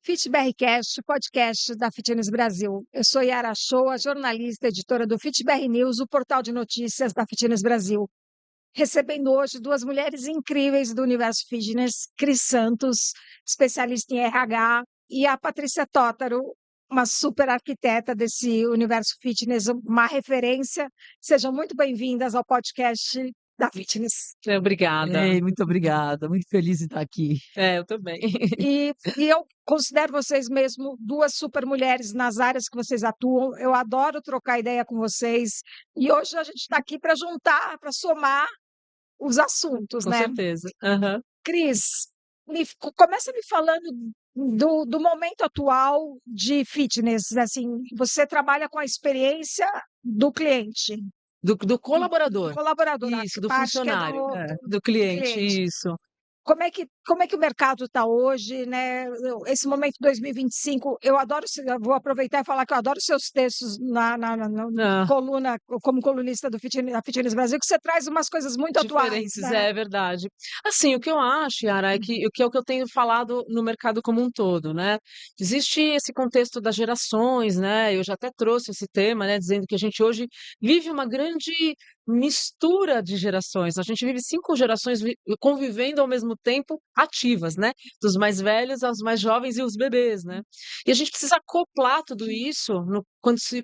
FitBRcast, podcast da Fitness Brasil. Eu sou Yara Shoa, jornalista, editora do FitBR News, o portal de notícias da Fitness Brasil. Recebendo hoje duas mulheres incríveis do universo fitness, Cris Santos, especialista em RH, e a Patrícia Tótaro, uma super arquiteta desse universo fitness, uma referência. Sejam muito bem-vindas ao podcast da Fitness. Obrigada. Ei, muito obrigada, muito feliz em estar aqui. Eu também. E eu considero vocês mesmo duas super mulheres nas áreas que vocês atuam. Eu adoro trocar ideia com vocês. E hoje a gente está aqui para juntar, para somar os assuntos, Com né? certeza. Aham. Cris, começa me falando do momento atual de fitness. Assim, você trabalha com a experiência do cliente, Do do colaborador. colaborador, a Isso, do parte que é funcionário. do Do cliente, cliente. isso. Como é que o mercado está hoje, né? Esse momento 2025, eu adoro, eu vou aproveitar e falar que eu adoro seus textos na Ah, coluna, como colunista da Fitness Brasil, que você traz umas coisas muito atuais, diferentes, né? é verdade. Assim, o que eu acho, Yara, é o que eu tenho falado no mercado como um todo, né? Existe esse contexto das gerações, né? Eu já até trouxe esse tema, né? Dizendo que a gente hoje vive uma grande mistura de gerações. A gente vive 5 gerações convivendo ao mesmo tempo, ativas, né? Dos mais velhos aos mais jovens e os bebês, né? E a gente precisa acoplar tudo isso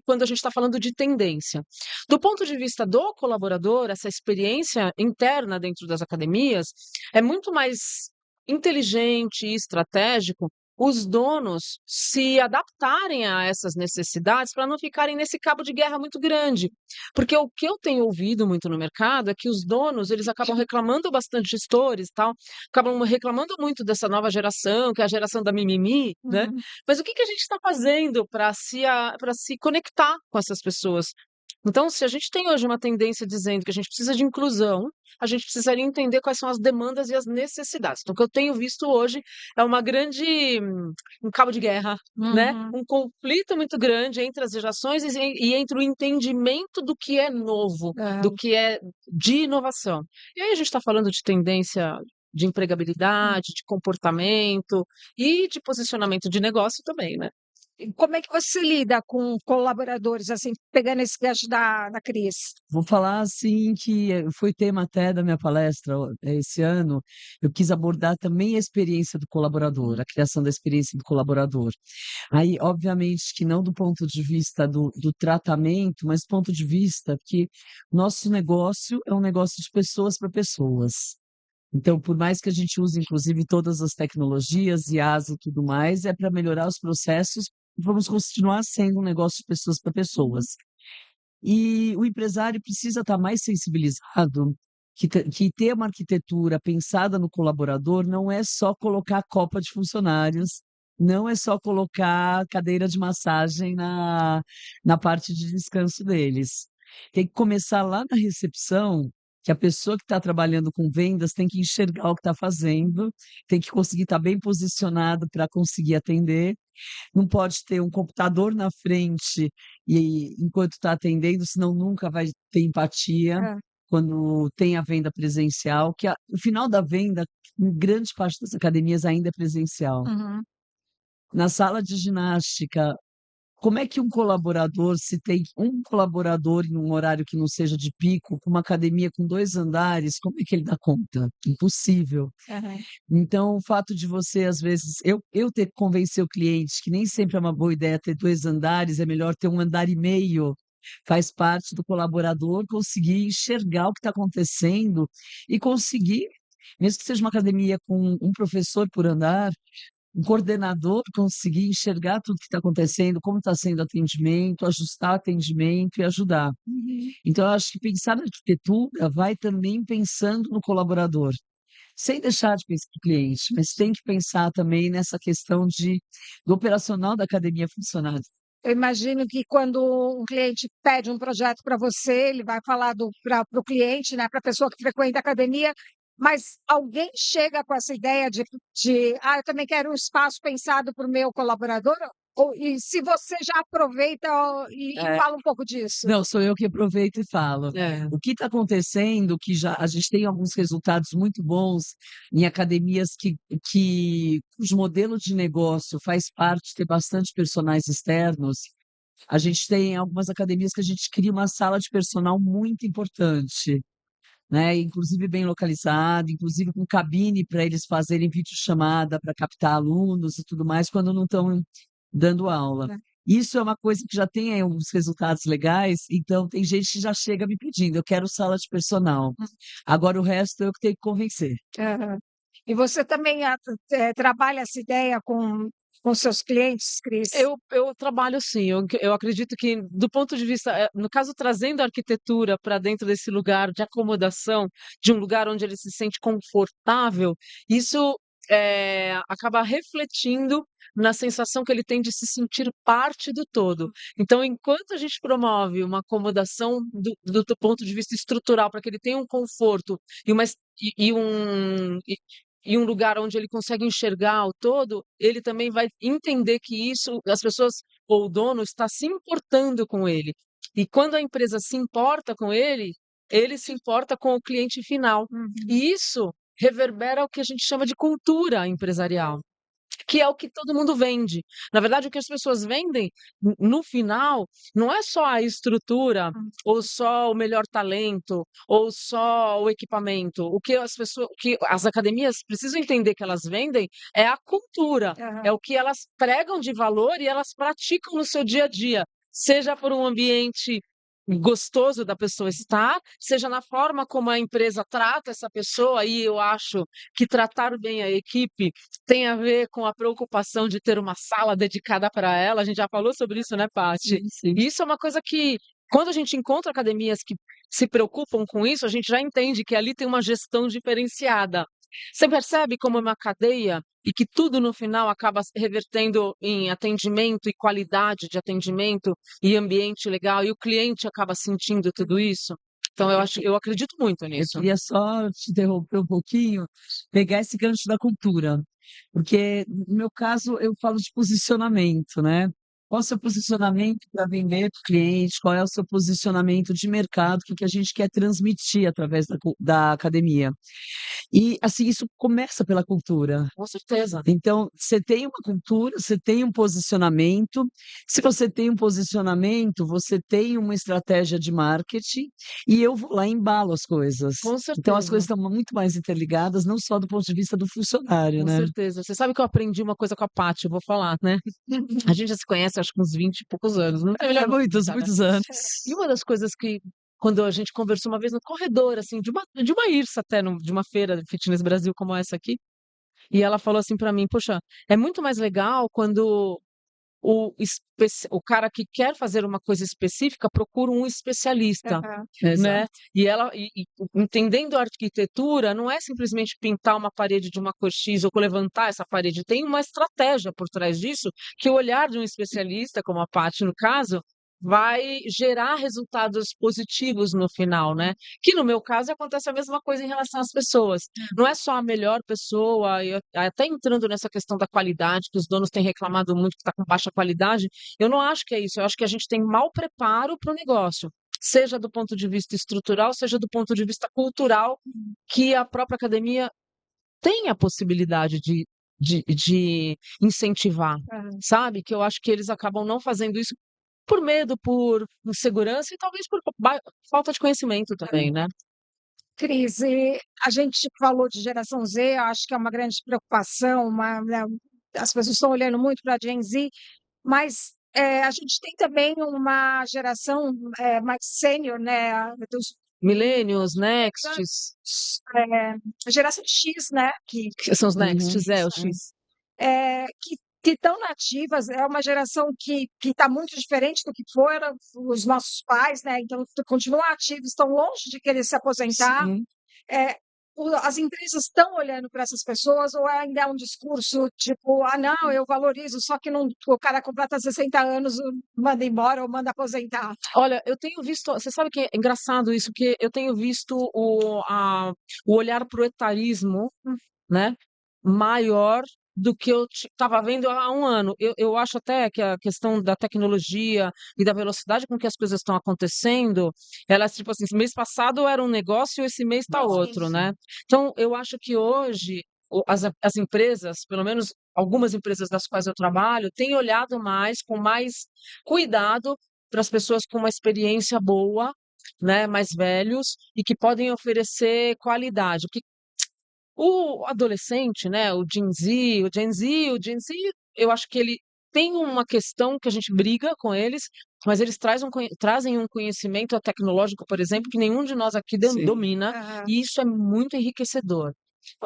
quando a gente está falando de tendência. Do ponto de vista do colaborador, essa experiência interna dentro das academias é muito mais inteligente e estratégico os donos se adaptarem a essas necessidades para não ficarem nesse cabo de guerra muito grande. Porque o que eu tenho ouvido muito no mercado é que os donos, eles acabam reclamando bastante, gestores, tal, acabam reclamando muito dessa nova geração, que é a geração da mimimi, né? Uhum. Mas o que que a gente está fazendo para se conectar com essas pessoas? Então, se a gente tem hoje uma tendência dizendo que a gente precisa de inclusão, a gente precisaria entender quais são as demandas e as necessidades. Então, o que eu tenho visto hoje é uma grande um cabo de guerra, né? Uhum. Um conflito muito grande entre as gerações e entre o entendimento do que é novo, do É. que é de inovação. E aí a gente está falando de tendência de empregabilidade, de comportamento e de posicionamento de negócio também, né? E como é que você lida com colaboradores, assim, pegando esse gancho da Cris? Vou falar assim que foi tema até da minha palestra esse ano. Eu quis abordar também a experiência do colaborador, a criação da experiência do colaborador. Aí, obviamente, que não do ponto de vista do tratamento, mas do ponto de vista que nosso negócio é um negócio de pessoas para pessoas. Então, por mais que a gente use, inclusive, todas as tecnologias, IaaS e tudo mais, é para melhorar os processos, vamos continuar sendo um negócio de pessoas para pessoas. E o empresário precisa estar mais sensibilizado que ter uma arquitetura pensada no colaborador não é só colocar copa de funcionários, não é só colocar cadeira de massagem na parte de descanso deles. Tem que começar lá na recepção, que a pessoa que está trabalhando com vendas tem que enxergar o que está fazendo, tem que conseguir estar bem posicionado para conseguir atender, não pode ter um computador na frente e enquanto está atendendo, senão nunca vai ter empatia É. quando tem a venda presencial, o final da venda, em grande parte das academias, ainda é presencial. Uhum. Na sala de ginástica, como é que um colaborador, se tem um colaborador em um horário que não seja de pico, com uma academia com 2 andares, como é que ele dá conta? Impossível. Uhum. Então, o fato de você, às vezes, eu ter que convencer o cliente que nem sempre é uma boa ideia ter 2 andares, é melhor ter 1,5 andar, faz parte do colaborador conseguir enxergar o que está acontecendo e conseguir, mesmo que seja uma academia com um professor por andar, um coordenador conseguir enxergar tudo que está acontecendo, como está sendo o atendimento, ajustar o atendimento e ajudar. Uhum. Então, eu acho que pensar na arquitetura vai também pensando no colaborador. Sem deixar de pensar no cliente, mas tem que pensar também nessa questão do operacional da academia funcionar. Eu imagino que quando um cliente pede um projeto para você, ele vai falar para o cliente, né, para a pessoa que frequenta a academia, mas alguém chega com essa ideia eu também quero um espaço pensado para o meu colaborador, E se você já aproveita e É. fala um pouco disso. Não, sou eu que aproveito e falo. É. O que está acontecendo, que já a gente tem alguns resultados muito bons em academias cujo modelo de negócio faz parte de ter bastante personagens externos. A gente tem algumas academias que a gente cria uma sala de personal muito importante, né? Inclusive bem localizada, inclusive com cabine para eles fazerem videochamada para captar alunos e tudo mais quando não estão dando aula. É. Isso é uma coisa que já tem aí uns resultados legais, então tem gente que já chega me pedindo, eu quero sala de personal. Agora o resto eu que tenho que convencer. Aham. E você também trabalha essa ideia com seus clientes, Cris? Eu trabalho sim, eu acredito que do ponto de vista, no caso trazendo a arquitetura para dentro desse lugar de acomodação, de um lugar onde ele se sente confortável, isso, acaba refletindo na sensação que ele tem de se sentir parte do todo. Então, enquanto a gente promove uma acomodação do ponto de vista estrutural, para que ele tenha um conforto e uma es e um lugar onde ele consegue enxergar o todo, ele também vai entender que isso as pessoas ou o dono está se importando com ele. E quando a empresa se importa com ele se importa com o cliente final. Uhum. E isso reverbera o que a gente chama de cultura empresarial, que é o que todo mundo vende. Na verdade, o que as pessoas vendem, no final, não é só a estrutura, ou só o melhor talento, ou só o equipamento. O que as academias precisam entender que elas vendem é a cultura, Aham. é o que elas pregam de valor e elas praticam no seu dia a dia, seja por um ambiente gostoso da pessoa estar, seja na forma como a empresa trata essa pessoa, e eu acho que tratar bem a equipe tem a ver com a preocupação de ter uma sala dedicada para ela. A gente já falou sobre isso, né, Paty? Sim, sim. E isso é uma coisa que, quando a gente encontra academias que se preocupam com isso, a gente já entende que ali tem uma gestão diferenciada. Você percebe como é uma cadeia e que tudo no final acaba se revertendo em atendimento e qualidade de atendimento e ambiente legal, e o cliente acaba sentindo tudo isso? Então eu acredito muito Eu nisso. queria só te interromper um pouquinho, pegar esse gancho da cultura, porque no meu caso eu falo de posicionamento, né? Qual o seu posicionamento para vender para o cliente? Qual é o seu posicionamento de mercado? O que a gente quer transmitir através da academia? E, assim, isso começa pela cultura. Com certeza. Então, você tem uma cultura, você tem um posicionamento. Se você tem um posicionamento, você tem uma estratégia de marketing, e eu vou lá e embalo as coisas. Com Então, as coisas certeza. estão muito mais interligadas, não só do ponto de vista do funcionário, Com né? certeza. Você sabe que eu aprendi uma coisa com a Paty, eu vou falar, né? A gente já se conhece acho que uns 20 e poucos anos, não tem É, melhor muitos, né? muitos anos. E uma das coisas que, quando a gente conversou uma vez no corredor, assim, de uma IRSA até, de uma feira de Fitness Brasil como essa aqui, e ela falou assim para mim: "Poxa, é muito mais legal quando o cara que quer fazer uma coisa específica procura um especialista", Aham. né. Exato. E ela entendendo a arquitetura, não é simplesmente pintar uma parede de uma cor X ou levantar essa parede, tem uma estratégia por trás disso, que o olhar de um especialista, como a Paty no caso, vai gerar resultados positivos no final, né. Que no meu caso acontece a mesma coisa em relação às pessoas. Não é só a melhor pessoa, e até entrando nessa questão da qualidade, que os donos têm reclamado muito que está com baixa qualidade, eu não acho que é isso, eu acho que a gente tem mau preparo para o negócio, seja do ponto de vista estrutural, seja do ponto de vista cultural, que a própria academia tem a possibilidade de incentivar, Aham. sabe? Que eu acho que eles acabam não fazendo isso por medo, por insegurança e talvez por falta de conhecimento também, né? Cris, e a gente falou de geração Z, eu acho que é uma grande preocupação, né, as pessoas estão olhando muito para a Gen Z, mas a gente tem também uma geração mais sênior, né, dos Millennials, Nexts, a geração X, né, que são os Uhum. Nexts, o X. que estão nativas, é uma geração que está muito diferente do que foram os nossos pais, né, então continuam ativos, estão longe de querer se aposentar. Sim. É, as empresas estão olhando para essas pessoas ou ainda é um discurso tipo, ah, não, eu valorizo, só que não, o cara completa 60 anos, manda embora ou manda aposentar. Olha, eu tenho visto, você sabe que é engraçado isso, que eu tenho visto o olhar pro etarismo, né, maior do que eu estava vendo há um ano. Eu acho até que a questão da tecnologia e da velocidade com que as coisas estão acontecendo, elas, tipo assim, mês passado era um negócio, esse mês está outro, Isso. né? Então, eu acho que hoje as empresas, pelo menos algumas empresas das quais eu trabalho, têm olhado mais, com mais cuidado para as pessoas com uma experiência boa, né, mais velhos e que podem oferecer qualidade. Porque o adolescente, né, o Gen Z, eu acho que ele tem uma questão que a gente briga com eles, mas eles trazem um conhecimento tecnológico, por exemplo, que nenhum de nós aqui Sim. domina, Aham. e isso é muito enriquecedor.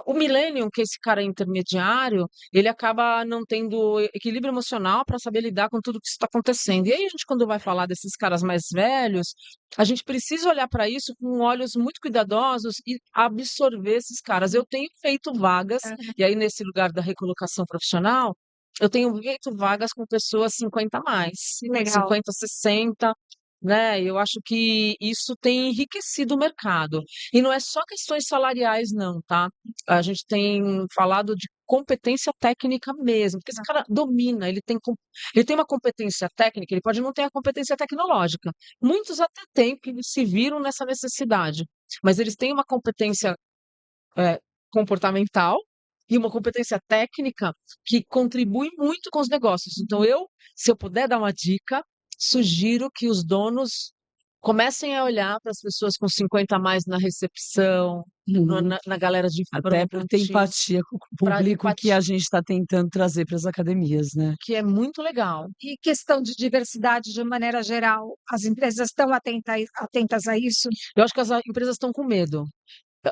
O millennium, que é esse cara intermediário, ele acaba não tendo equilíbrio emocional para saber lidar com tudo que está acontecendo. E aí, a gente, quando vai falar desses caras mais velhos, a gente precisa olhar para isso com olhos muito cuidadosos e absorver esses caras. Eu tenho feito vagas, Aham. e aí, nesse lugar da recolocação profissional, eu tenho feito vagas com pessoas 50 a mais, Legal. 50, 60, né? Eu acho que isso tem enriquecido o mercado. E não é só questões salariais, não, tá? A gente tem falado de competência técnica mesmo, porque esse cara domina, ele tem uma competência técnica, ele pode não ter a competência tecnológica. Muitos até têm, porque eles se viram nessa necessidade, mas eles têm uma competência eh, comportamental e uma competência técnica que contribui muito com os negócios. Então, se eu puder dar uma dica, sugiro que os donos comecem a olhar para as pessoas com 50 a mais na recepção, Uhum. na galera de Até para ter frente, empatia com o para público que empatia, a gente está tentando trazer para as academias, né? que é muito legal. E questão de diversidade de maneira geral, as empresas estão atentas a isso? Eu acho que as empresas estão com medo.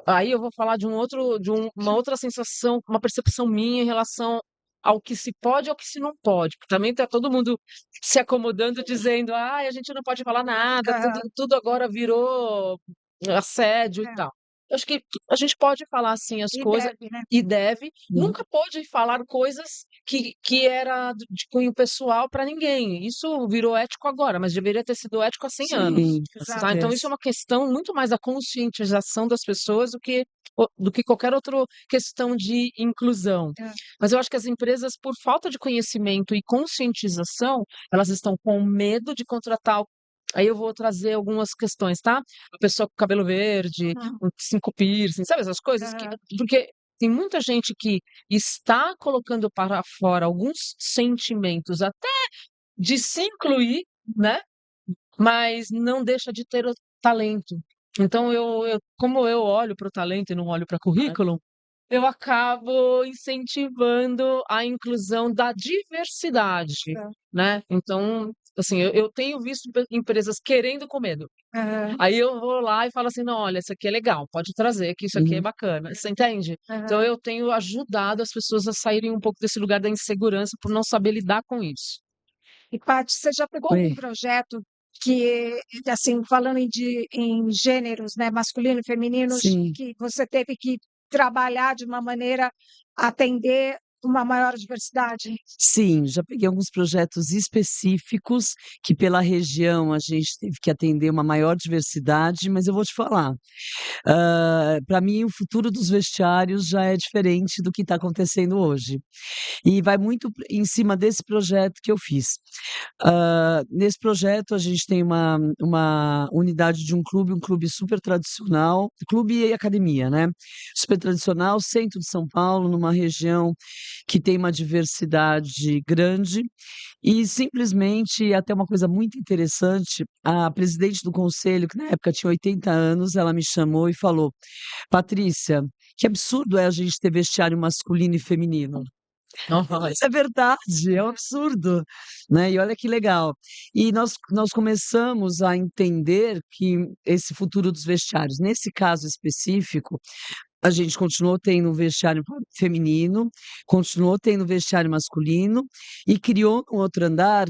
Aí eu vou falar uma outra sensação, uma percepção minha em relação ao que se pode e ao que se não pode. Porque também está todo mundo se acomodando, dizendo, ah, a gente não pode falar nada, Aham. tudo agora virou assédio e É. tal. Eu acho que a gente pode falar assim as E coisas deve, né? e deve. Uhum. Nunca pode falar coisas que era de cunho pessoal para ninguém. Isso virou ético agora, mas deveria ter sido ético há 100 anos. Sim, com Tá? Então, isso é certeza. uma questão muito mais da conscientização das pessoas do que qualquer outra questão de inclusão. É. Mas eu acho que as empresas, por falta de conhecimento e conscientização, elas estão com medo de contratar. Aí eu vou trazer algumas questões, tá? A pessoa com cabelo verde, Uhum. com 5 piercing, sabe essas coisas? Aham. Porque tem muita gente que está colocando para fora alguns sentimentos, até de se incluir, né? Mas não deixa de ter o talento. Então, como eu olho para o talento e não olho para currículo, eu acabo incentivando a inclusão da diversidade, É. né? Então, assim, eu tenho visto empresas querendo com medo. Aham. Aí eu vou lá e falo assim, não, olha, isso aqui é legal, pode trazer, que isso aqui é Uhum. bacana. Você entende? Então, Aham. eu tenho ajudado as pessoas a saírem um pouco desse lugar da insegurança por não saber lidar com isso. E, Paty, você já pegou algum Oi. projeto que, assim, falando em gêneros, né, masculino e feminino, Sim. que você teve que trabalhar de uma maneira a atender uma maior diversidade? Sim, já peguei alguns projetos específicos que pela região a gente teve que atender uma maior diversidade, mas eu vou te falar, para mim o futuro dos vestiários já é diferente do que está acontecendo hoje. E vai muito em cima desse projeto que eu fiz. Nesse projeto a gente tem uma unidade de um clube super tradicional, clube e academia, né, super tradicional, centro de São Paulo, numa região que tem uma diversidade grande, e simplesmente, até uma coisa muito interessante, a presidente do conselho, que na época tinha 80 anos, ela me chamou e falou: "Patrícia, que absurdo é a gente ter vestiário masculino e feminino". Aham. Mas é verdade, é um absurdo, né, e olha que legal. E nós começamos a entender que esse futuro dos vestiários, nesse caso específico, a gente continuou tendo um vestiário feminino, continuou tendo vestiário masculino e criou no outro andar,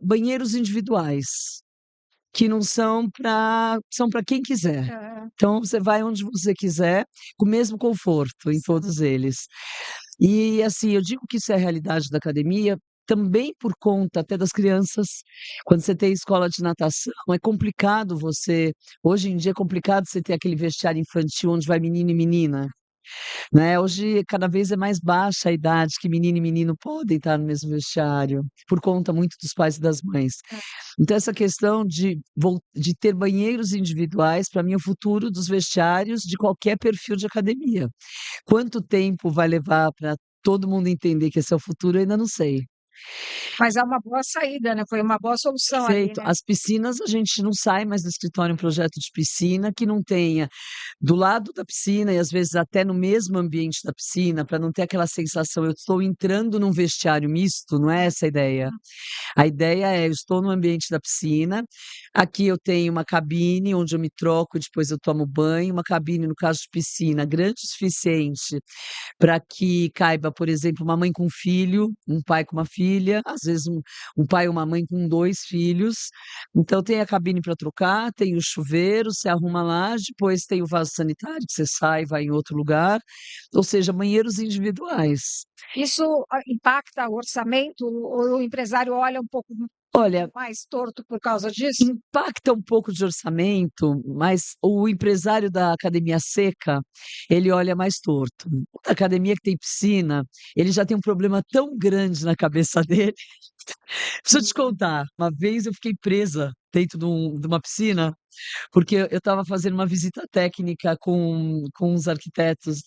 banheiros individuais, que não são para quem quiser. Aham. Então você vai onde você quiser, com o mesmo conforto em todos eles. E, assim, eu digo que isso é a realidade da academia, também por conta até das crianças. Quando você tem escola de natação, é complicado você hoje em dia é complicado você ter aquele vestiário infantil onde vai menino e menina. né? Hoje, cada vez é mais baixa a idade que menino e menino podem estar no mesmo vestiário, por conta muito dos pais e das mães. É. Então, essa questão de ter banheiros individuais, para mim, é o futuro dos vestiários de qualquer perfil de academia. Quanto tempo vai levar para todo mundo entender que esse é o futuro, eu ainda não sei. Mas é uma boa saída, né? Foi uma boa solução ali, Perfeito. né? As piscinas, a gente não sai mais do escritório um projeto de piscina que não tenha do lado da piscina e às vezes até no mesmo ambiente da piscina, para não ter aquela sensação, eu estou entrando num vestiário misto, não é essa a ideia. A ideia é, eu estou no ambiente da piscina, aqui eu tenho uma cabine onde eu me troco, depois eu tomo banho, uma cabine, no caso de piscina, grande o suficiente para que caiba, por exemplo, uma mãe com um filho, um pai com uma filha, às vezes um pai e uma mãe com 2 filhos. Então tem a cabine para trocar, tem o chuveiro, você arruma lá, depois tem o vaso sanitário que você sai e vai em outro lugar, ou seja, banheiros individuais. Isso impacta o orçamento? Ou o empresário olha um pouco Olha, mais torto por causa disso? impacta um pouco de orçamento, mas o empresário da academia seca, ele olha mais torto. A academia que tem piscina, ele já tem um problema tão grande na cabeça dele. Deixa eu te contar, uma vez eu fiquei presa dentro de uma piscina, porque eu estava fazendo uma visita técnica com os arquitetos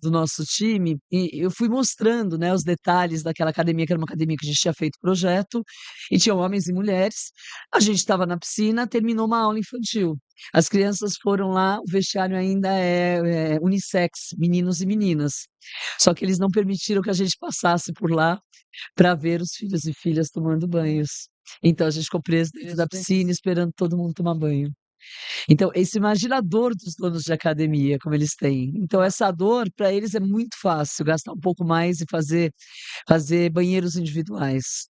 do nosso time, e eu fui mostrando, né, os detalhes daquela academia, que era uma academia que a gente tinha feito projeto, e tinha homens e mulheres. A gente estava na piscina, terminou uma aula infantil. As crianças foram lá, o vestiário ainda é unissex, meninos e meninas. Só que eles não permitiram que a gente passasse por lá para ver os filhos e filhas tomando banhos. Então a gente ficou preso dentro da piscina esperando todo mundo tomar banho. Então, esse imagina a dor dos donos de academia, como eles têm. Então, essa dor, para eles é muito fácil gastar um pouco mais e fazer banheiros individuais.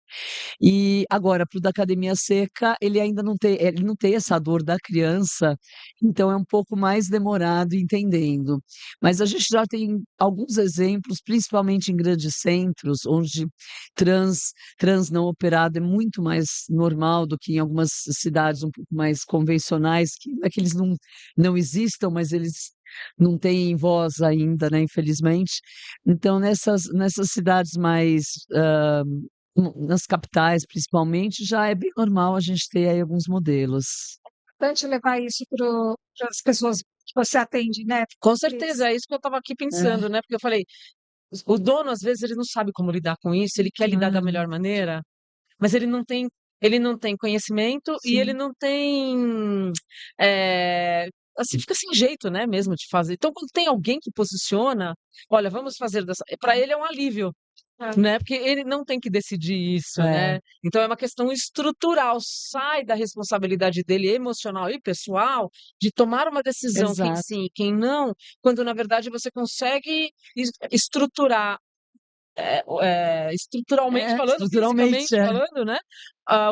E agora, para o da academia seca, ele não tem essa dor da criança, então é um pouco mais demorado entendendo. Mas a gente já tem alguns exemplos, principalmente em grandes centros, onde trans não operado é muito mais normal do que em algumas cidades um pouco mais convencionais, que não é que eles não existam, mas eles não têm voz ainda, né, infelizmente. Então, nessas cidades mais nas capitais, principalmente, já é bem normal a gente ter aí alguns modelos. Importante levar isso para as pessoas que você atende, né? Com certeza, é isso que eu estava aqui É. pensando, né? Porque eu falei, o dono, às vezes, ele não sabe como lidar com isso, ele quer lidar da Ah, melhor maneira, mas ele não tem conhecimento e ele sim. não tem, assim, fica sem jeito, né, mesmo de fazer. Então, quando tem alguém que posiciona, olha, vamos fazer dessa, para ele é um alívio, É. né? Porque ele não tem que decidir isso, É, né? Então é uma questão estrutural, sai da responsabilidade dele emocional e pessoal de tomar uma decisão, quem exato. sim e quem não, quando na verdade você consegue estruturar estruturalmente É, falando, estruturalmente, fisicamente é. falando, né,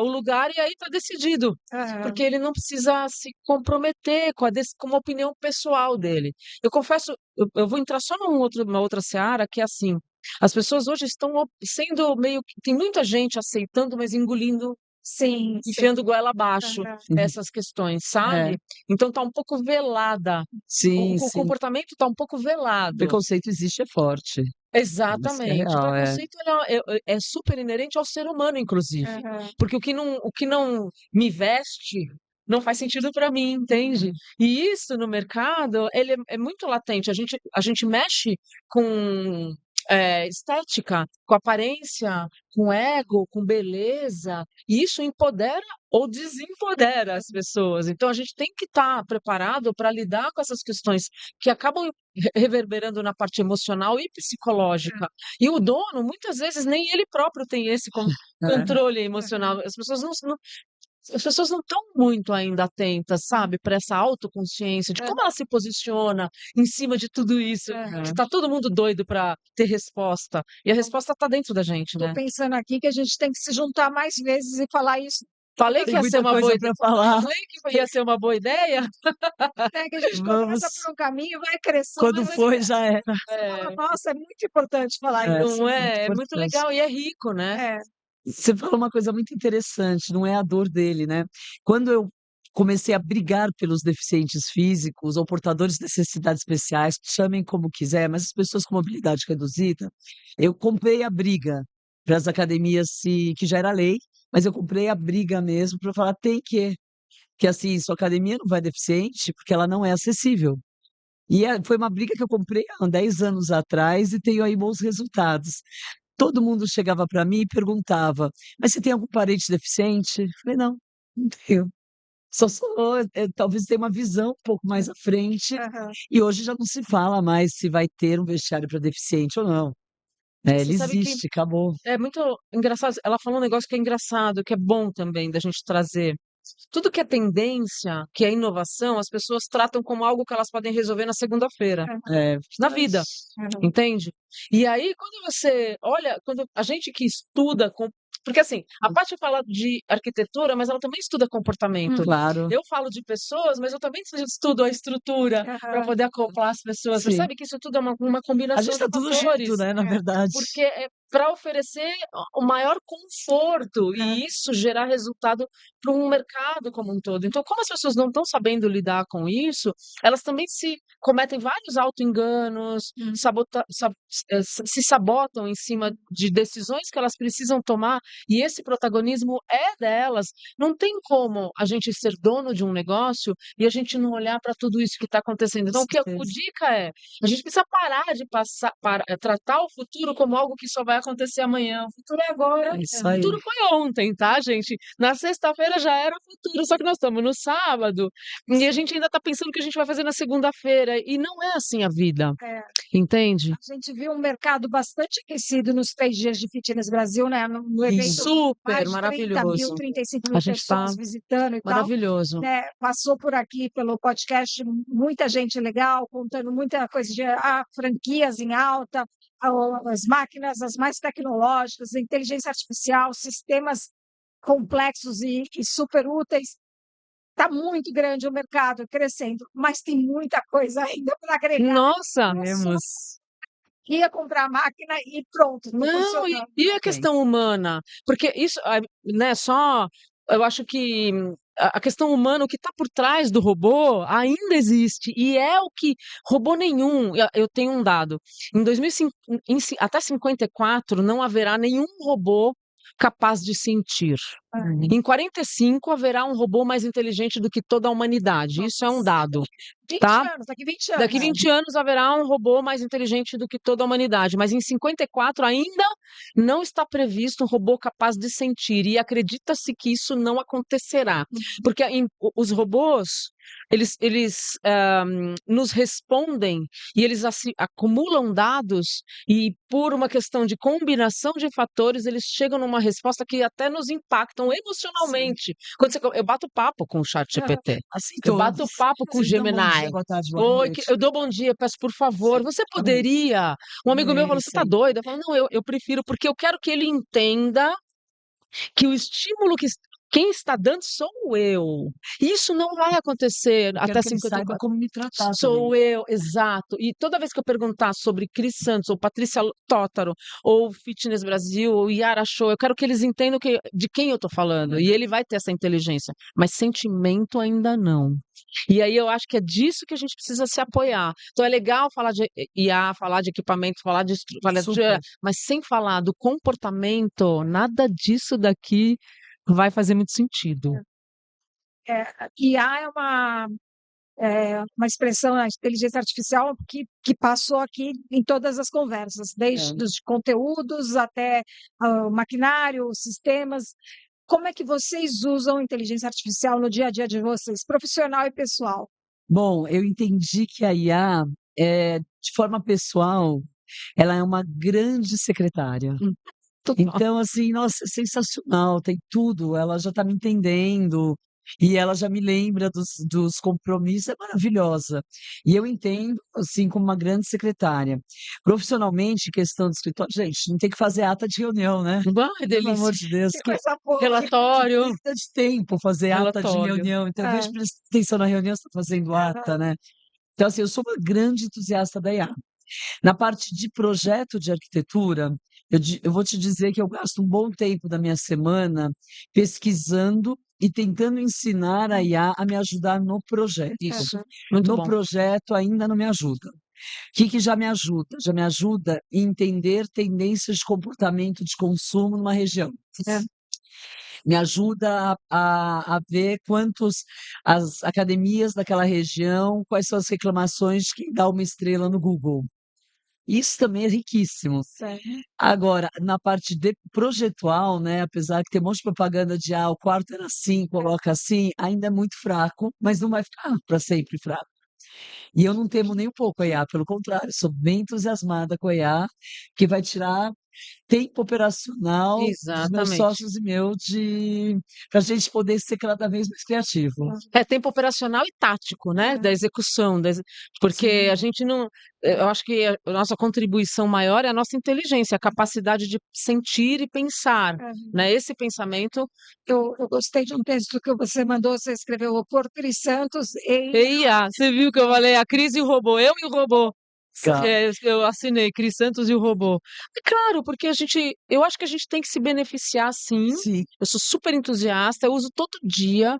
o lugar e aí está decidido, Aham. porque ele não precisa se comprometer com uma opinião pessoal dele. Eu confesso, eu vou entrar só numa outra seara que é assim, as pessoas hoje estão sendo meio que tem muita gente aceitando, mas engolindo, Sim, sim. enfiando goela abaixo Aham. Uhum. essas questões, É, sabe. Então tá um pouco velada, sim, o sim. comportamento tá um pouco O velado. preconceito existe, é forte. Isso que é Exatamente. O real, é. preconceito ele é super inerente ao ser humano, inclusive, Aham. porque o que não me veste, não faz sentido para mim, entende. E isso no mercado, ele é muito latente, a gente mexe com, estética, com aparência, com ego, com beleza, e isso empodera ou desempodera as pessoas. Então a gente tem que estar preparado para lidar com essas questões que acabam reverberando na parte emocional e psicológica. E o dono, muitas vezes, nem ele próprio tem esse É. controle emocional. As pessoas não estão muito ainda atentas, sabe, para essa autoconsciência de como ela se posiciona em cima de tudo isso, que Aham. está todo mundo doido para ter resposta. E a resposta está dentro da gente, Estou né? pensando aqui que a gente tem que se juntar mais vezes e falar isso Falei todas que Tem ia ser muita uma boa coisa ideia. para falar. Falei que ia ser uma boa ideia. até que a gente começa Vamos, por um caminho, vai crescendo, quando a gente foi, já era. fala: É, "Nossa, é muito importante falar É, isso". não muito é? É muito importante. legal e é rico, né? É. Você falou uma coisa muito interessante, não é a dor dele, né. Quando eu comecei a brigar pelos deficientes físicos ou portadores de necessidades especiais, chamem como quiser, mas as pessoas com mobilidade reduzida, eu comprei a briga para as academias, que já era lei, mas eu comprei a briga mesmo para falar, que assim, sua academia não vai deficiente porque ela não é acessível. E foi uma briga que eu comprei há 10 anos atrás e tenho aí bons resultados. Todo mundo chegava para mim e perguntava: "Mas você tem algum parente deficiente?" Eu falei: "Não, não tenho. Só sou talvez tenha uma visão um pouco mais à frente", Aham. e hoje já não se fala mais se vai ter um vestiário para deficiente ou não, né, Você ele sabe que existe, acabou. é muito engraçado, ela falou um negócio que é engraçado, que é bom também da gente trazer. Tudo que é tendência, que é inovação, as pessoas tratam como algo que elas podem resolver na segunda-feira, É na verdade. vida, Aham. entende? E aí, quando você olha, quando a gente que estuda, porque assim, a Paty fala de arquitetura, mas ela também estuda comportamento. Claro, Eu falo de pessoas, mas eu também estudo a estrutura para Aham. poder acoplar as pessoas. sim. Percebe que isso tudo é uma A combinação gente de tá tudo junto, fatores, né, na É. verdade. porque é para oferecer o maior conforto É. e isso gerar resultado para um mercado como um todo. Então, como as pessoas não estão sabendo lidar com isso, elas também se cometem vários auto-enganos, se sabotam em cima de decisões que elas precisam tomar, e esse protagonismo é delas. Não tem como a gente ser dono de um negócio e a gente não olhar para tudo isso que está acontecendo. Com Então, o certeza. dica é, a gente precisa parar de tratar o futuro como algo que só vai acontecer amanhã. O futuro é agora. É isso O aí. futuro foi ontem, tá, gente? Na sexta-feira já era futuro, só que nós estamos no sábado e a gente ainda está pensando o que a gente vai fazer na segunda-feira. E não é assim a vida, É. entende? A gente viu um mercado bastante aquecido nos 3 dias de Fitness Brasil, né? No evento, Super mais de 30 mil, maravilhoso. 35 A mil gente está pessoas visitando e tal. maravilhoso. Né? Passou por aqui pelo podcast muita gente legal, contando muita coisa de franquias em alta, as máquinas as mais tecnológicas, a inteligência artificial, sistemas complexos e super úteis. Está muito grande o mercado, crescendo, mas tem muita coisa ainda para agregar. Nossa! Não é só Temos. ia comprar a máquina e pronto, está Não, funcionando. e a Tem. questão humana? Porque isso, né, só, eu acho que a questão humana, o que está por trás do robô, ainda existe, e é o que robô nenhum, eu tenho um dado, em 2005, até 54 não haverá nenhum robô capaz de sentir. Em 45 haverá um robô mais inteligente do que toda a humanidade, isso é um dado, 20 tá? anos, daqui 20 Daqui anos. 20 anos haverá um robô mais inteligente do que toda a humanidade, mas em 54 ainda não está previsto um robô capaz de sentir, e acredita-se que isso não acontecerá, porque os robôs, nos respondem e eles acumulam dados, e por uma questão de combinação de fatores, eles chegam numa resposta que até nos impactam emocionalmente. Quando eu bato papo com o chat GPT, Assim eu tô. bato papo com o Então, bom dia, Gemini. boa tarde, boa Oi, noite. eu dou bom dia, peço por favor, você Exatamente. poderia? Um amigo meu É falou, você isso tá aí. doida? Eu falo, não, eu prefiro, porque eu quero que ele entenda que o estímulo quem está dando sou eu. Isso não vai acontecer Eu quero até que ele saiba 54. como me tratar também. Sou eu, exato. E toda vez que eu perguntar sobre Cris Santos, ou Patrícia Tótaro, ou Fitness Brasil, ou Yara Show, eu quero que eles entendam de quem eu estou falando. E ele vai ter essa inteligência. Mas sentimento ainda não. E aí eu acho que é disso que a gente precisa se apoiar. Então é legal falar de IA, falar de equipamento, falar Super. mas sem falar do comportamento, nada disso daqui vai fazer muito sentido. IA uma expressão, a inteligência artificial, que passou aqui em todas as conversas, É. desde os conteúdos até o maquinário, os sistemas. Como é que vocês usam inteligência artificial no dia a dia de vocês, profissional e pessoal? Bom, eu entendi que a IA, de forma pessoal, ela é uma grande secretária. Total. Então, assim, nossa, é sensacional, tem tudo, ela já está me entendendo, e ela já me lembra dos compromissos, é maravilhosa. E eu entendo, assim, como uma grande secretária. Profissionalmente, questão de escritório, gente, não tem que fazer ata de reunião, né? Ai, Pelo amor delícia. de Deus, Que que coisa boa! Relatório, perda de tempo fazer ata de relatório. reunião. Então, eu É, vejo presta atenção na reunião, você está fazendo ata, né? Então, assim, eu sou uma grande entusiasta da IA. Na parte de projeto de arquitetura, Eu vou te dizer que eu gasto um bom tempo da minha semana pesquisando e tentando ensinar a IA a me ajudar no projeto. Isso, Aham. muito No bom. projeto ainda não me ajuda. O que já me ajuda? Já me ajuda a entender tendências de comportamento de consumo numa região. É. Me ajuda a ver quantos as academias daquela região, quais são as reclamações de quem dá uma estrela no Google. Isso também é riquíssimo. Certo. Agora, na parte de projetual, né, apesar que tem um monte de propaganda de o quarto era assim, coloca assim, ainda é muito fraco, mas não vai ficar para sempre fraco. E eu não temo nem um pouco a IA, pelo contrário, sou bem entusiasmada com a IA, que vai tirar tempo operacional dos meus Exatamente. sócios e meu para a gente poder ser cada vez mais criativo. É tempo operacional e tático, né? Da execução, porque Sim. a gente não. Eu acho que a nossa contribuição maior é a nossa inteligência, a capacidade de sentir e pensar, né? Esse pensamento. Eu gostei de um texto que você mandou, você escreveu por Cris Santos e EIA, você viu que eu falei a Cris e o robô, eu e o robô. Tá. Eu assinei Cris Santos e o robô. É claro, porque eu acho que a gente tem que se beneficiar, sim. Sim. Eu sou super entusiasta, eu uso todo dia.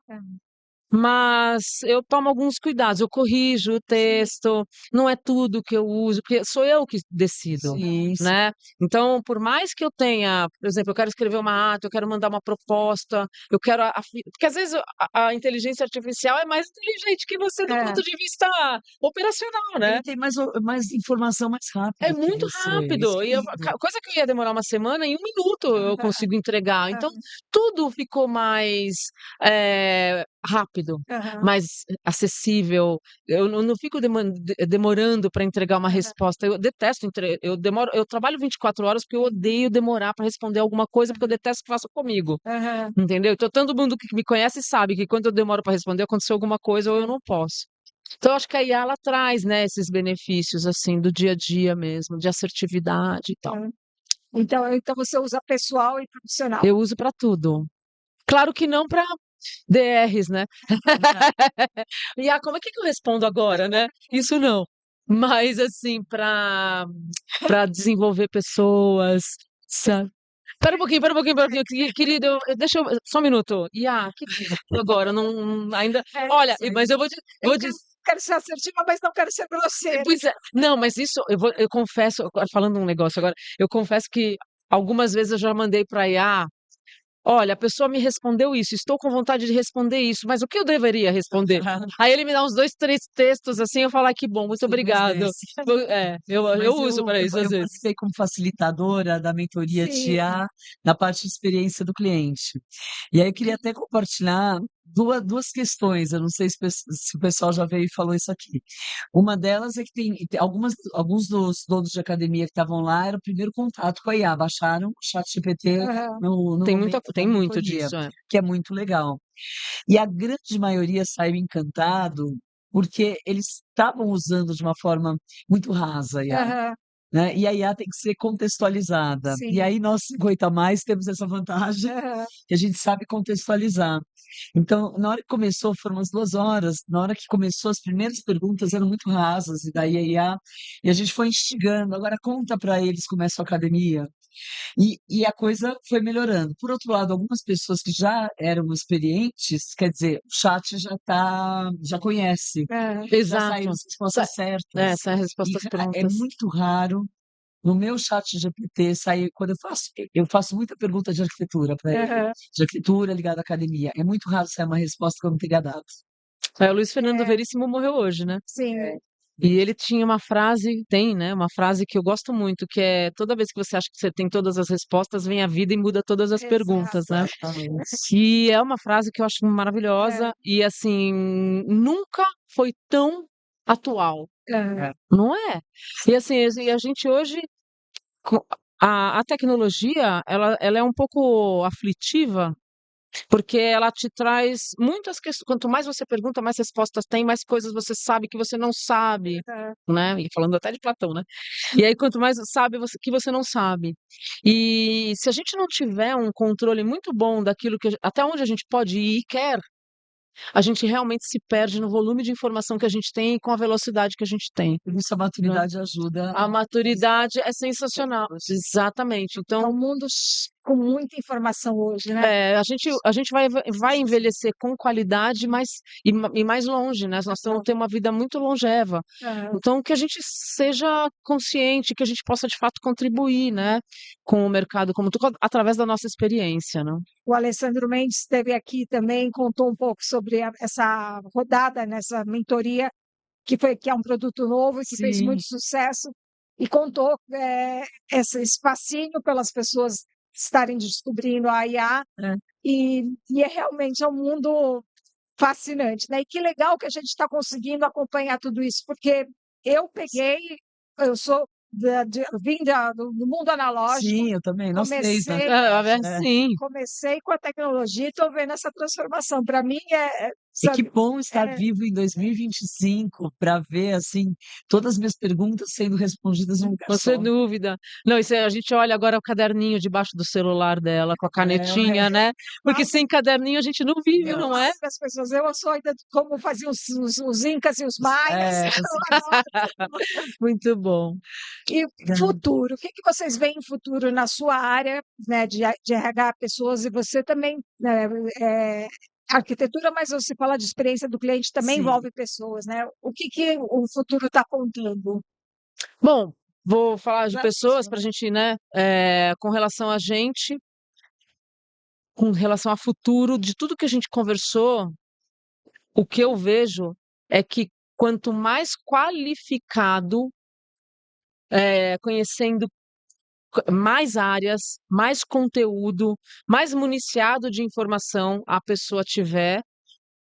Mas eu tomo alguns cuidados, eu corrijo o texto, não é tudo que eu uso, porque sou eu que decido, Sim, sim. né? Então, por mais que eu tenha, por exemplo, eu quero escrever uma ata, eu quero mandar uma proposta, eu quero porque às vezes a inteligência artificial é mais inteligente que você do ponto de vista operacional, né? Ele tem mais informação mais É rápida que muito você. rápido. E coisa que eu ia demorar uma semana, em 1 minuto eu consigo entregar. Então, tudo ficou mais rápido, Aham. mais acessível. Eu não fico demorando para entregar uma resposta. Eu detesto, eu trabalho 24 horas porque eu odeio demorar para responder alguma coisa, porque eu detesto que faça comigo. Aham. Entendeu? Então, todo mundo que me conhece sabe que quando eu demoro para responder, aconteceu alguma coisa ou eu não posso. Então, eu acho que a IA ela traz, né, esses benefícios assim do dia a dia mesmo, de assertividade e tal. Então você usa pessoal e profissional. Eu uso para tudo. Claro que não para DRs, né? IA, como é que eu respondo agora, né? Isso não. Mas assim, para desenvolver pessoas, sabe? Espera um pouquinho, querido, deixa eu, só um minuto. IA, que agora não ainda. Olha, mas eu vou dizer. Quero ser assertiva, mas não quero ser grosseira. Pois é. Não, mas isso eu confesso, agora falando um negócio agora, eu confesso que algumas vezes eu já mandei para IA, olha, a pessoa me respondeu isso, estou com vontade de responder isso, mas o que eu deveria responder? Aí ele me dá uns 2, 3 textos assim, eu falo, ai, que bom, muito obrigado. Eu uso para isso às Eu vezes. participei como facilitadora da mentoria de Sim. IA na parte de experiência do cliente. E aí eu queria até compartilhar duas questões, eu não sei se o pessoal já veio e falou isso aqui. Uma delas é que tem alguns dos donos de academia que estavam lá, era o primeiro contato com a IA, baixaram o ChatGPT Aham. no momento da Tem muito mentoria, disso, é. que é muito legal. E a grande maioria saiu encantado, porque eles estavam usando de uma forma muito rasa a IA, Aham. né, e a IA tem que ser contextualizada. E Sim. aí nós 50 a mais temos essa vantagem, Aham. que a gente sabe contextualizar. Então, na hora que começou, foram umas 2 horas, na hora que começou as primeiras perguntas eram muito rasas, e daí a IA e a gente foi instigando: "Agora conta para eles como é a sua academia". E a coisa foi melhorando. Por outro lado, algumas pessoas que já eram experientes, quer dizer, o chat já conhece, Aham. já Exato. saíram as respostas certas. São E respostas é prontas. muito raro no meu ChatGPT sair quando eu faço muita pergunta de arquitetura para ele, Aham. de arquitetura ligada à academia. É muito raro sair uma resposta que eu não tenha dado. O Luiz Fernando Veríssimo morreu hoje, né? Sim. E ele tinha uma frase, tem, né? Uma frase que eu gosto muito, que é toda vez que você acha que você tem todas as respostas, vem a vida e muda todas as perguntas, né? Exatamente. E é uma frase que eu acho maravilhosa e assim, nunca foi tão atual, Aham. não é? E assim, a gente hoje co- a tecnologia, ela é um pouco aflitiva, porque ela te traz muitas questões. Quanto mais você pergunta, mais respostas tem, mais coisas você sabe que você não sabe, Aham. né? E falando até de Platão, né? E aí, quanto mais sabe que você não sabe. E se a gente não tiver um controle muito bom daquilo até onde a gente pode ir e quer, a gente realmente se perde no volume de informação que a gente tem e com a velocidade que a gente tem, Por isso a né. maturidade ajuda A maturidade é sensacional. hoje. Exatamente. É Então, um mundo com muita informação hoje, né? a gente vai envelhecer com qualidade, mas e mais longe, né, nós vamos ter uma vida muito longeva. É. Então que a gente seja consciente, que a gente possa de fato contribuir, né, com o mercado como todo, através da nossa experiência, né. O Alessandro Mendes esteve aqui também, contou um pouco sobre essa rodada, nessa mentoria, que é um produto novo e que fez Sim. muito sucesso, e contou esse fascínio pelas pessoas estarem descobrindo a IA, É. e realmente é um mundo fascinante, né? E que legal que a gente está conseguindo acompanhar tudo isso, porque eu sou vim do mundo analógico, Sim, eu também, nós 3, na comecei verdade. É. Sim. comecei com a tecnologia e estou vendo essa transformação. Para mim E que sabe, bom estar é vivo em 2025 para ver, assim, todas as minhas perguntas sendo respondidas num lugar Sem só. dúvida. Não, isso a gente olha agora o caderninho debaixo do celular dela, com a canetinha, né, porque sem caderninho a gente não vive, Não. não é? para as pessoas. Eu sou ainda como faziam os incas e os maias. É, Muito bom. E futuro, o que vocês veem em futuro na sua área, né, de RH pessoas, e você também, né, arquitetura, mas você fala de experiência do cliente, também sim, envolve pessoas, né? O que o futuro está contando? Bom, vou falar de Pra pessoas para a gente, né, com relação a gente, com relação a futuro, de tudo que a gente conversou, o que eu vejo é que quanto mais qualificado, conhecendo mais áreas, mais conteúdo, mais municiado de informação a pessoa tiver,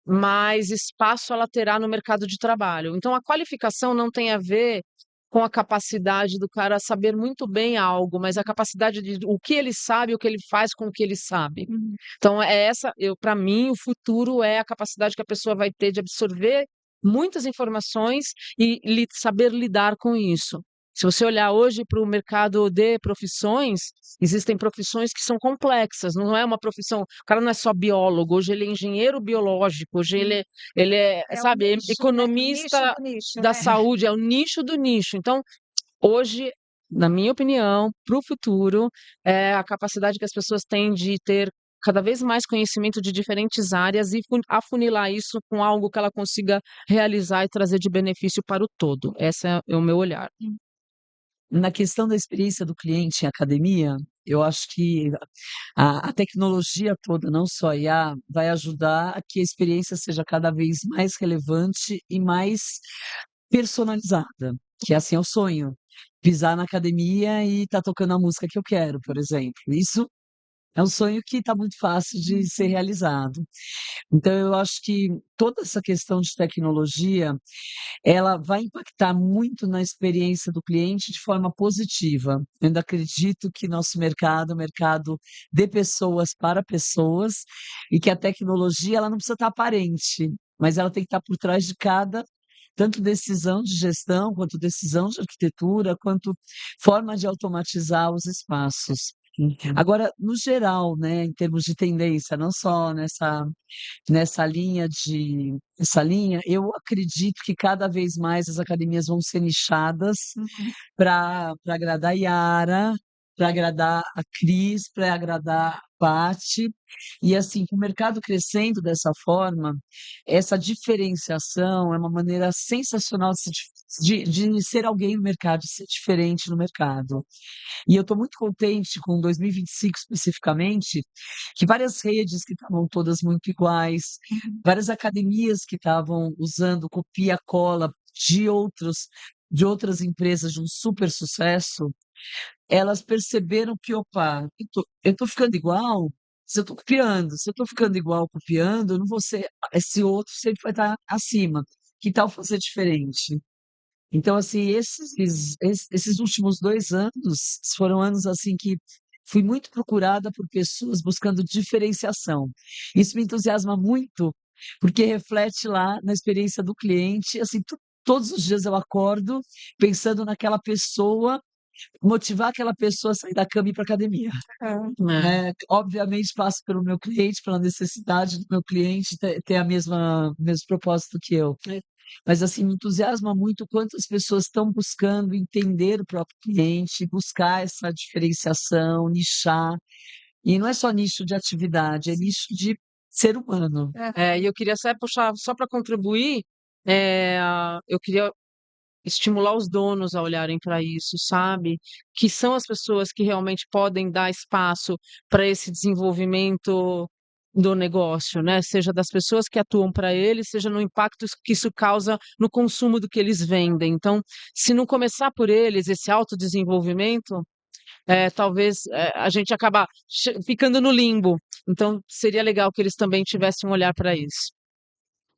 mais espaço ela terá no mercado de trabalho. Então, a qualificação não tem a ver com a capacidade do cara saber muito bem algo, mas a capacidade de o que ele sabe, o que ele faz com o que ele sabe. Uhum. Então, para mim, o futuro é a capacidade que a pessoa vai ter de absorver muitas informações e saber lidar com isso. Se você olhar hoje para o mercado de profissões, existem profissões que são complexas, não é uma profissão. O cara não é só biólogo, hoje ele é engenheiro biológico, hoje ele é, É o sabe, nicho, né? O nicho economista do nicho, da né? saúde, é o nicho do nicho. Então, hoje, na minha opinião, para o futuro, é a capacidade que as pessoas têm de ter cada vez mais conhecimento de diferentes áreas e afunilar isso com algo que ela consiga realizar e trazer de benefício para o todo. Esse é o meu olhar. na questão da experiência do cliente em academia, eu acho que a tecnologia toda, não só a IA, vai ajudar a que a experiência seja cada vez mais relevante e mais personalizada, que assim é o sonho. Pisar na academia e estar tocando a música que eu quero, por exemplo. Isso é um sonho que está muito fácil de ser realizado. Então eu acho que toda essa questão de tecnologia, ela vai impactar muito na experiência do cliente de forma positiva. Eu ainda acredito que nosso mercado é um mercado de pessoas para pessoas, e que a tecnologia ela não precisa estar aparente, mas ela tem que estar por trás de cada tanto decisão de gestão, quanto decisão de arquitetura, quanto forma de automatizar os espaços. Agora, no geral, né, em termos de tendência, não só nessa linha, eu acredito que cada vez mais as academias vão ser nichadas Uhum. para agradar a Yara, para agradar a Cris, para agradar a Paty. E assim, com o mercado crescendo dessa forma, essa diferenciação é uma maneira sensacional de ser alguém no mercado, de ser diferente no mercado. E eu estou muito contente com 2025 especificamente, que várias redes que estavam todas muito iguais, várias academias que estavam usando copia-cola de outras empresas de um super sucesso, elas perceberam que, opa, eu tô ficando igual, se eu estou copiando, se eu estou ficando igual copiando, eu não vou ser, esse outro sempre vai estar acima. Que tal fazer diferente? Então, assim, esses últimos 2 anos foram anos, assim, que fui muito procurada por pessoas buscando diferenciação. Isso me entusiasma muito, porque reflete lá na experiência do cliente, assim, todos os dias eu acordo pensando naquela pessoa motivar aquela pessoa a sair da cama e ir para academia. É. Né? Obviamente passo pelo meu cliente, pela necessidade do meu cliente ter a mesmo propósito que eu. É. Mas assim, me entusiasma muito quanto as pessoas estão buscando entender o próprio cliente, buscar essa diferenciação, nichar. E não é só nicho de atividade, é nicho de ser humano. E eu queria só puxar, só para contribuir, eu queria estimular os donos a olharem para isso, sabe? Que são as pessoas que realmente podem dar espaço para esse desenvolvimento do negócio, né? Seja das pessoas que atuam para eles, seja no impacto que isso causa no consumo do que eles vendem. Então, se não começar por eles, esse autodesenvolvimento, talvez a gente acabar ficando no limbo. Então, seria legal que eles também tivessem um olhar para isso.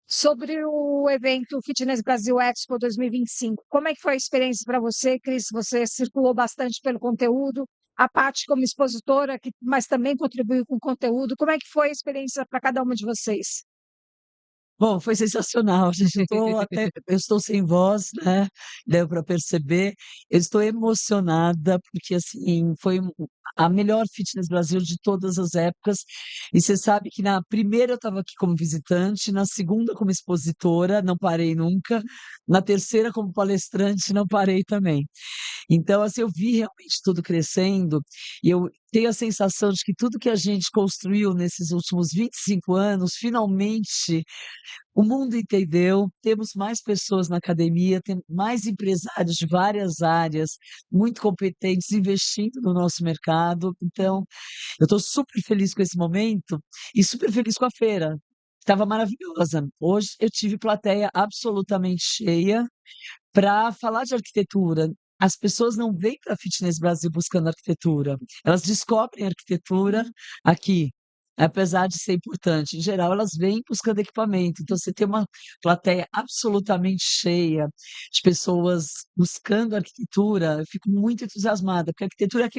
Sobre o evento Fitness Brasil Expo 2025, como é que foi a experiência para você, Cris? Você circulou bastante pelo conteúdo, a Paty como expositora, mas também contribuiu com conteúdo. Como é que foi a experiência para cada uma de vocês? Bom, foi sensacional, gente. Eu estou sem voz, né? Deu para perceber. Eu estou emocionada porque assim foi a melhor Fitness Brasil de todas as épocas. E você sabe que na primeira eu estava aqui como visitante, na segunda como expositora, não parei nunca. Na terceira como palestrante, não parei também. Então, assim, eu vi realmente tudo crescendo e eu tenho a sensação de que tudo que a gente construiu nesses últimos 25 anos, finalmente o mundo entendeu, temos mais pessoas na academia, temos mais empresários de várias áreas, muito competentes, investindo no nosso mercado. Então, eu estou super feliz com esse momento e super feliz com a feira. Estava maravilhosa. Hoje eu tive plateia absolutamente cheia para falar de arquitetura. As pessoas não vêm para a Fitness Brasil buscando arquitetura, elas descobrem arquitetura aqui. Apesar de ser importante, em geral, elas vêm buscando equipamento. Então, você tem uma plateia absolutamente cheia de pessoas buscando arquitetura. Eu fico muito entusiasmada, porque a arquitetura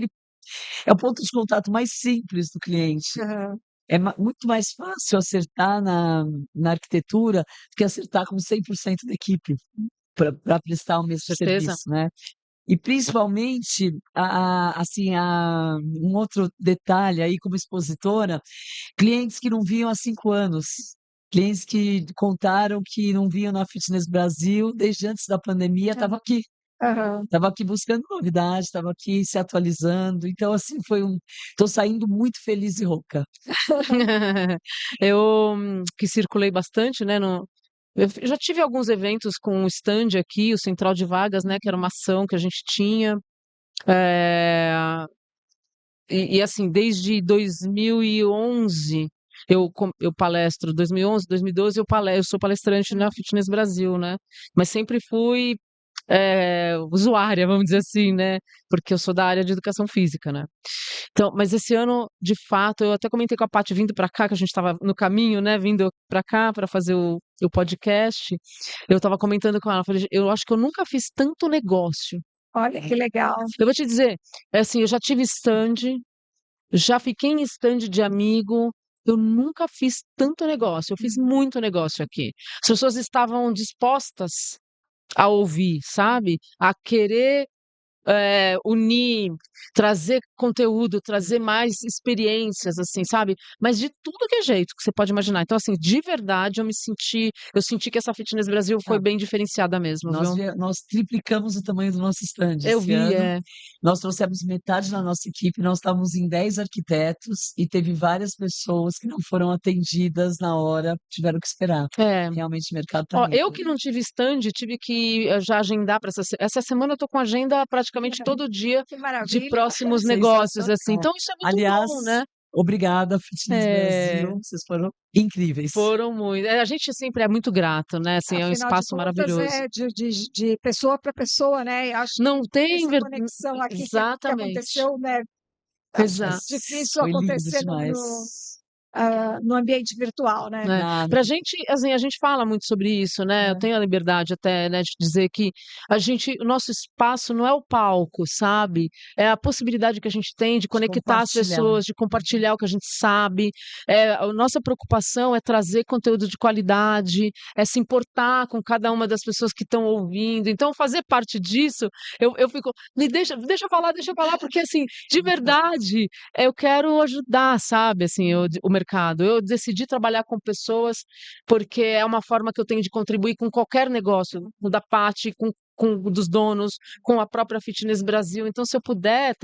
é o ponto de contato mais simples do cliente. Aham. É muito mais fácil acertar na arquitetura do que acertar com 100% da equipe para prestar o mesmo Certeza. serviço, né? E principalmente, assim, um outro detalhe aí como expositora, clientes que não vinham há 5 anos, clientes que contaram que não vinham na Fitness Brasil desde antes da pandemia, Aham. estava aqui buscando novidade, estava aqui se atualizando. Então, assim, estou saindo muito feliz e rouca. Eu que circulei bastante, né? Eu já tive alguns eventos com o stand aqui, o Central de Vagas, né? Que era uma ação que a gente tinha. eh, assim, desde 2011 eu palestro, 2011, 2012 eu sou palestrante na Fitness Brasil, né? Mas sempre fui usuária, vamos dizer assim, né? Porque eu sou da área de educação física, né? Então, mas esse ano, de fato, eu até comentei com a Paty vindo para cá, que a gente estava no caminho, né? Vindo para cá para fazer o podcast. Eu estava comentando com ela, falei, eu acho que eu nunca fiz tanto negócio. Olha que legal. Eu vou te dizer, assim, eu já tive stand, já fiquei em stand de amigo. Eu nunca fiz tanto negócio, eu fiz muito negócio aqui. As pessoas estavam dispostas a ouvir, sabe? A querer unir, trazer conteúdo, trazer mais experiências, assim, sabe? Mas de tudo que é jeito que você pode imaginar. Então, assim, de verdade, eu senti que essa Fitness Brasil foi Ah, bem diferenciada mesmo, viu? nós triplicamos o tamanho do nosso stand Eu esse vi, ano. Nós trouxemos metade da nossa equipe, nós estávamos em 10 arquitetos e teve várias pessoas que não foram atendidas na hora, tiveram que esperar. é. Realmente o mercado está Ó, rico. eu que não tive stand, tive que já agendar para essa semana eu tô com agenda praticamente todo dia Que de maravilha. próximos negócios, assim. Sensacional. Então isso é muito Aliás, bom, né? obrigada, Fitness É, Brasil, vocês foram incríveis. foram muito. A gente sempre é muito grato, né? Assim, é um Afinal de espaço contas, maravilhoso. é de pessoa para pessoa, né? Eu acho Não que tem essa conexão aqui que exatamente. aconteceu, né? Acho Exato. difícil Foi lindo acontecer demais. no ambiente virtual, né? Nada. Pra gente, assim, a gente fala muito sobre isso, né? Eu É. tenho a liberdade até, né, de dizer que o nosso espaço não é o palco, sabe? É a possibilidade que a gente tem de conectar as compartilhar. pessoas, de compartilhar o que a gente sabe. A nossa preocupação é trazer conteúdo de qualidade, é se importar com cada uma das pessoas que estão ouvindo. Então, fazer parte disso, eu fico, deixa eu falar, porque assim, de verdade, eu quero ajudar, sabe, assim, o mercado. Eu decidi trabalhar com pessoas porque é uma forma que eu tenho de contribuir com qualquer negócio, com o da Paty, com o dos donos, com a própria Fitness Brasil. Então, se eu puder,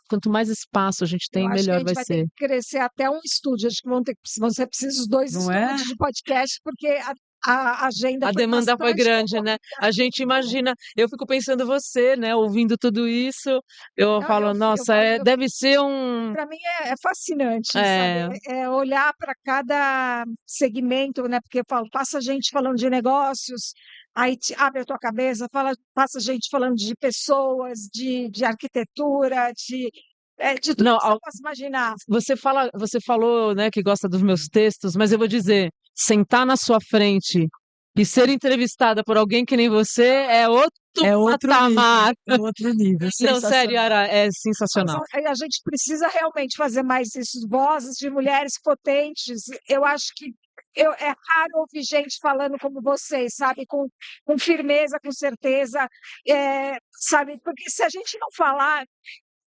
quanto mais espaço a gente Eu tem, acho que a melhor gente vai vai ter ser. que crescer até um estúdio. Acho que vão ser precisos 2 Não é? estúdios de podcast, porque a agenda A foi demanda foi bastante grande, né? A gente imagina, eu fico pensando você, né, ouvindo tudo isso, eu Não, falo, nossa, deve ser um, para mim é fascinante, sabe? é, É olhar para cada segmento, né? Porque eu falo, passa gente falando de negócios, aí abre a tua cabeça, passa gente falando de pessoas, de arquitetura, de tudo não, que você possa imaginar. você falou, né, que gosta dos meus textos, mas eu vou dizer, sentar na sua frente e ser entrevistada por alguém que nem você é outro É outro nível, patamar. é outro nível, Não, sério, sensacional. Yara, é Mas sensacional. a gente precisa realmente fazer mais isso, vozes de mulheres potentes. Eu acho que é raro ouvir gente falando como vocês, sabe? Com firmeza, com certeza, sabe? Porque se a gente não falar,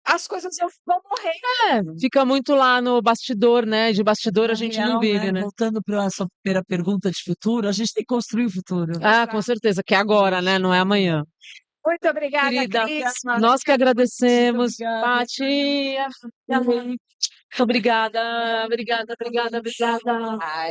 as coisas vão morrer. Fica muito lá no bastidor, né? De bastidor a Na gente não real, vive, né? voltando para a sua primeira pergunta de futuro, a gente tem que construir o futuro. Ah, com certeza, que é agora, né? Não é amanhã. Muito obrigada, Querida, Cris. nós que agradecemos. Obrigada. Paty, muito obrigada, obrigada, obrigada, obrigada.